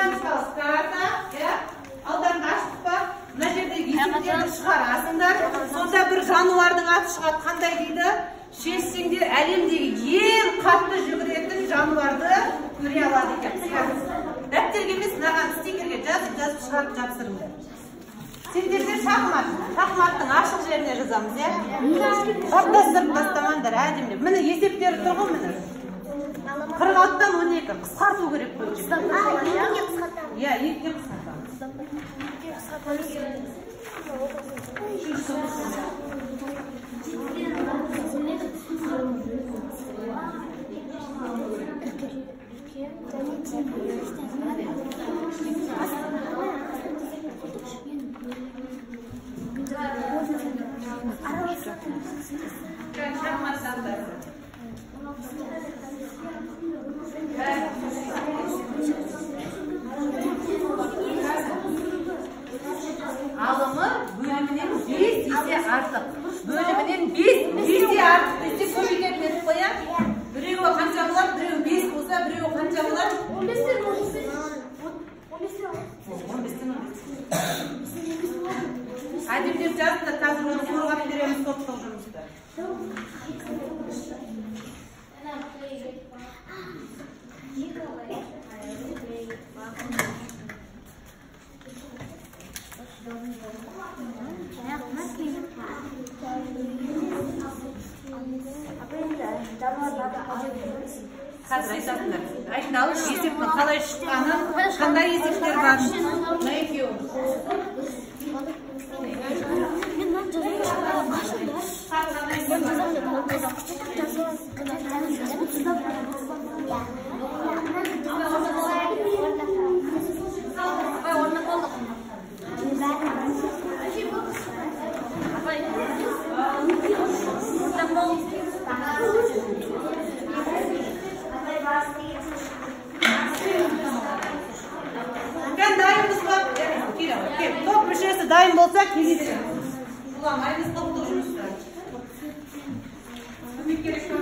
математикалық карта, алдарында аштық па? Мына жердегі есептерді шығарасыңдар. Сонда бір жануардың аты шығады, қандай дейді? Шешсеңдер әлемдегі ең қатты жүгіретін жануарды көре алады екен. Дәптерге емес, мынаған стикерге жазып шығарып жапсырыңдар. Сендерде шахматтың ашық жеріне жазамыз, Қаптастырып тастамаңдар, әдемі. Міне есептері тұр ғой, міне. 46-тан 12 қысқарту керек бұл жерде. Иә, 2-ге қысқартамыз. Алымы бөлімінен 5 есе артық. Бөлімінен 5 есе артық десе көбейтетін етіп қоя. Біреуі қанша болады, біреуі 5 болса, біреуі қанша болады? 15-тен 15. Әдемдеп жазында қазір оны қорғап береміз топтық жұмысты. Қазір айтатындар. Айтындалып, есептің қалай шыққанын, қандай есептер бар? Мына екеуі. Топ мүшесі дайын болса, келе береміз. Бұламаймыз топтық жұмыстар. Көмек керек па?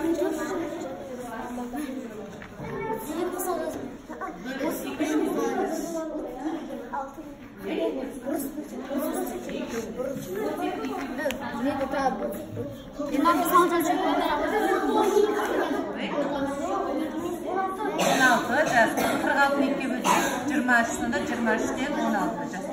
Жас, 46 мектеп өтсек, 23-сында 23-тен 16 жас.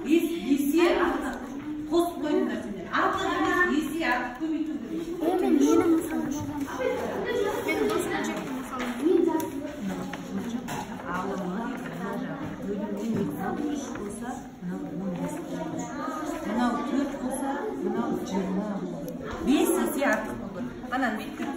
Есе артық қосып қойдыңдар сендер. Артық емес, есе артық көбейту керек. Мен мысалы. Мен досына жеттім мысалы. Алымы, бөлімнен 3 болса, мынау 15 болады. Мынау 4 болса, мынау 20 болады. 5 есе артық болады. Анан бүйтіп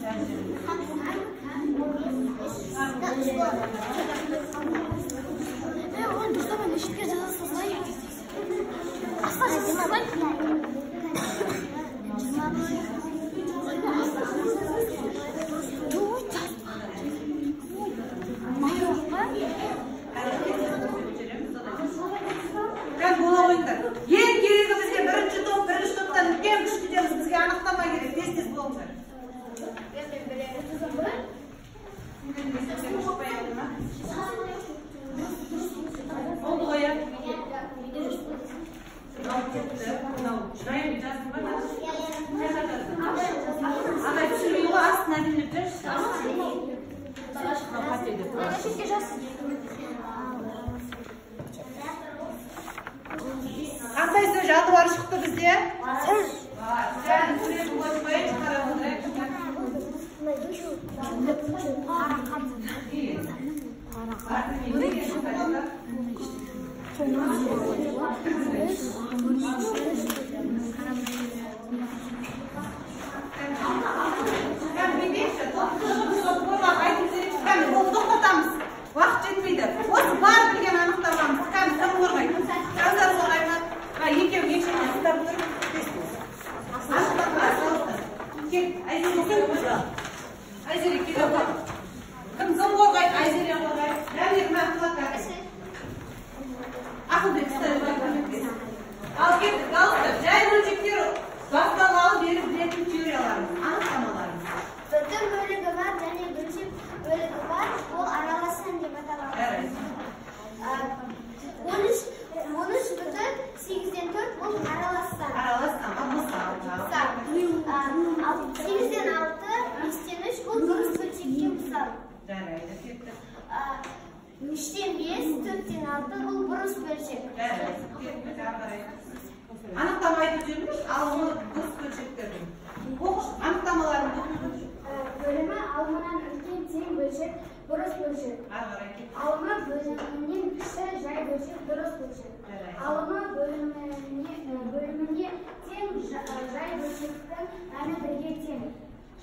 ең керегі бізге бірінші топтан үлкен күштідеміз, бізге анықтама керек, тез болыңдар. Oldu koya. Şuraya bir yazdım bana. Ama şurayı o aslında dinletir. Qanday söz janivor chiqdi bizga? Sen surat qo'yib chiqarib o'tirib. Kep, Ayzeri. Ayzeri kep. Kim zom qorg'aydi, Ayzeri qorg'aydi. Davir men qilaqqa. Ahmet al ketdik, aldı. Jay bölçekler bastığını alıp verip bilетін teoriyalarımız, anықтamalarımız. Bütün bölüğü var, yani bölçek bölüğü var. O aralasın diye bakalım. Evet. 13 bütün 8'den 4 bu aralasın. Aralasın ama bu sağ. 8'den 6, 5'ten 3 bu dürüst bölçekte misal. Jaraydı, ketdik. 3'ten 5, 4'ten 6 bu dürüst bölçek. Evet, ketdik, jaraydı. Anıktama aytып жүрміз, ал оны дұрыс бөлшектердің. Оқыш анықтамаларын оқыш. Bölümü almadan ülken teң bölçek, dürüst bölçek. Alma bölümünün kısa jay bölçek, dürüst bölçek. Alma bölümünde teң jay bölçekten yani birge teң.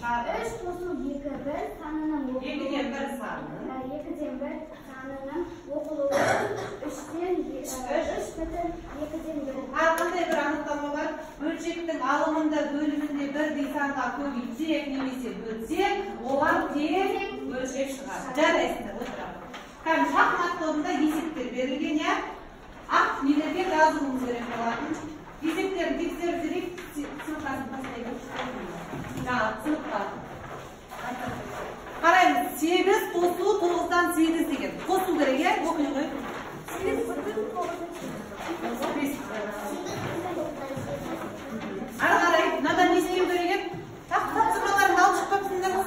3 to'siq 2 1 sanının okuluğu. 2'den 1 sanı. 2'den 1 sanının okuluğu. 3'ten 3 bütün 2'den 1. Har qanday bir anықтамалар бөлшектің алымында бөлімінде бірдей санға көбейтсек немесе бөлсек, оған тең бөлшек шығады. Жарайсыздар, отырамыз. Кәдімгі шахмат тобында есептер берілген, иә? Ақ нелерге жазуымыз керек болатын. Есептерін тексеріп жүрейік, сыныптасын тастайық. Жаңа сыныпта. Қараймыз, 8 қосу 9-дан 8 деген. Қосу керек, иә? Оқи ғой. 8 бүтін 9. Ары қарай, мынадан не істеу керек еді? Тапсырмаларыңды алып шықпапсыңдар ма?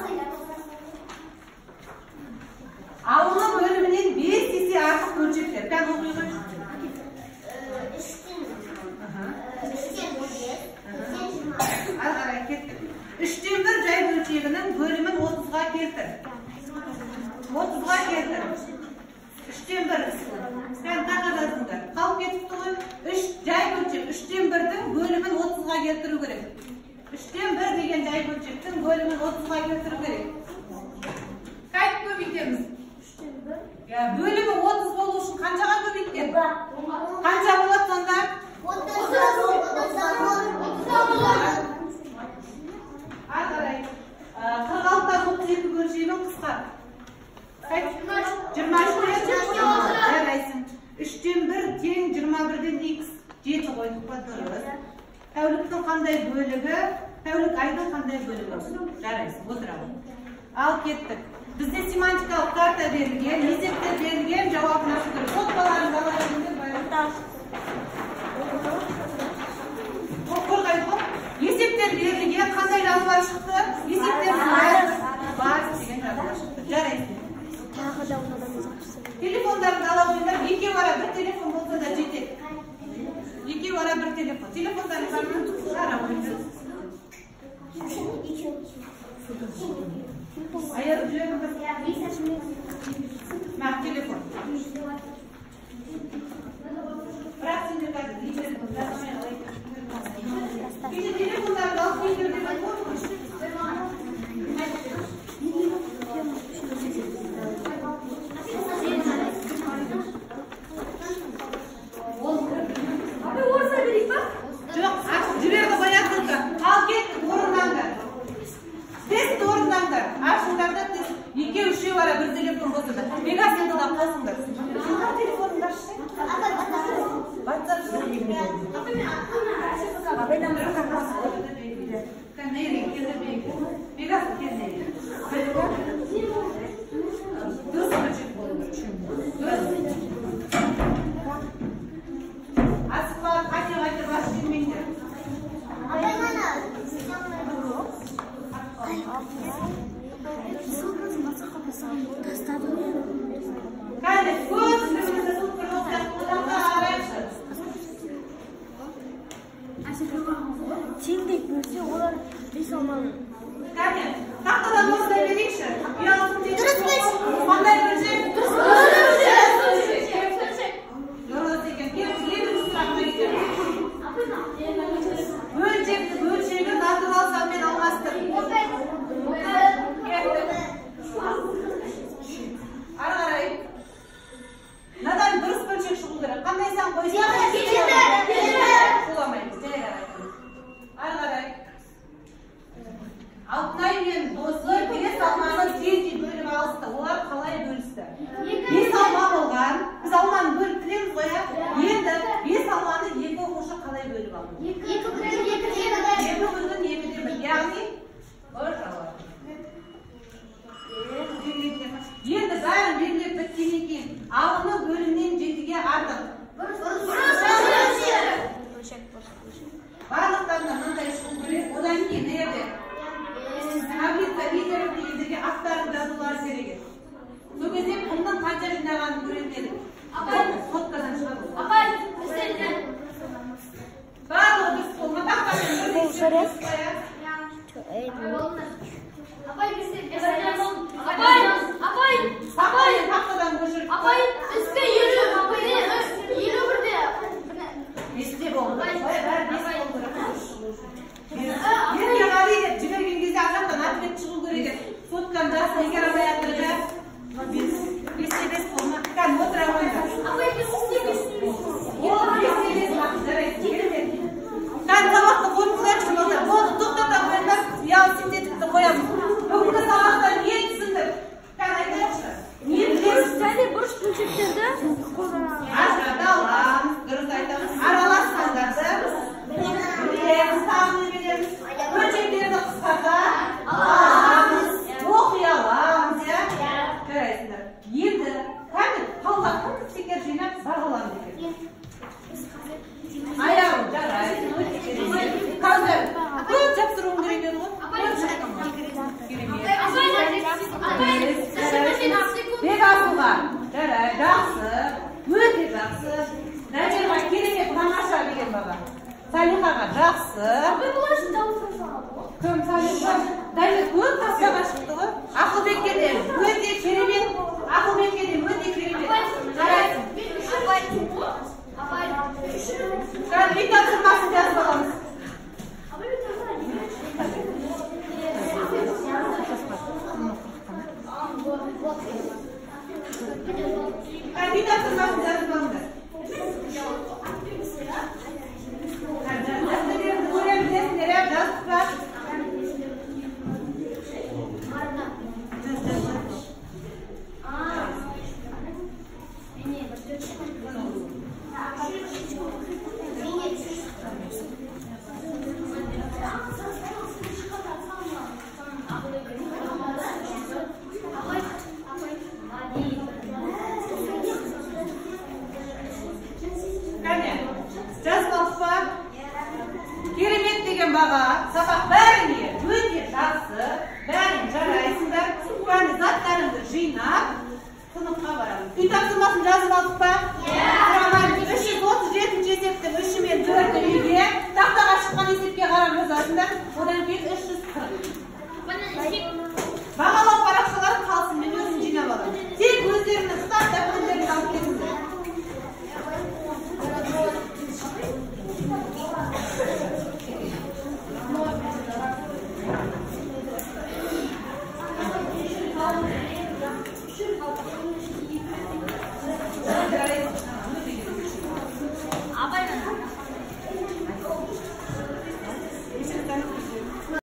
Алымы бөлімінен 5 есе артық бөлшектер. Кән оқи ғой. 3'ten 1 жай бөлшегінің бөлімін 30-ға келтір. 30-ға келтір. 3'ten 1. Sen taqa жазыңдар. Қалып кетіпті ғой. 3 жай бөлшек. 3'ten 1-дің бөлімін 30-ға келтіру керек. 3'ten 1 деген жай бөлшектің бөлімін 30-ға келтіру керек. Қайтып көбейтеміз? 3'ten 1. Бөлімі 30 болу үшін қаншаға көбейткен? Қанша болады сонда? 30. Ары қарай. 46-дан 32 бөлшегін қысқарт. 23-тен жарайсың. 3'ten 1 тең 21-ден x 7 қойдық па дұрыс. Тәуліктің қандай бөлігі, тәулік айдың қандай бөлігі. Жарайсың, отырамын. Ал кеттік. Бізде семантикалық карта берілген, есептер берілген, жауабын ашу керек. Сотпаларын далайыңдар байлықта. Қорғайды ғой. Есептер берілген, қандай жазылар шықты? Есептер бар деген жазылар шықты. Жарайсың. Телефондарын ала қойыңдар, екеу ара бір телефон болса да жетеді. Екеу ара бір телефон. Телефондарын ара қойыңдар. Ayarı düğümü kız. Mak telefon. Bırak şimdi kadın. Bir telefonlar da alıp indirdim. Abi orada bir bak. Yok, cüveye bayattık da. Al git, orundan da. Test orundan da. Aşınlar da test. 2-3 var bir telefon olsa da. Megasını da kalsınlar. Şunlar telefonun da işte. WhatsApp. Sen nereye gidiyorsun? Megasını kendine. Göz açık olur çünkü. Göz açık. Asıklar kaç başlayayım ben. Kale, göz sürümünde tuttur olacak. Buradan araçsın. Tengdek bölse olar 5 olmalı. Kale, tahtadan olsa vereyikşi. Yalnız Dürüst beş. Ondan görecek. Dürüst beş. Yorulası eken. Yeni sıramına gidelim. Bölçekli natural sanmen almazdır. Ары қарай. Надан дұрыс бөлшек шығу керек. Қандай сан қойсаң? Шуламаймыз. Жай қарай. Ары қарай. Apa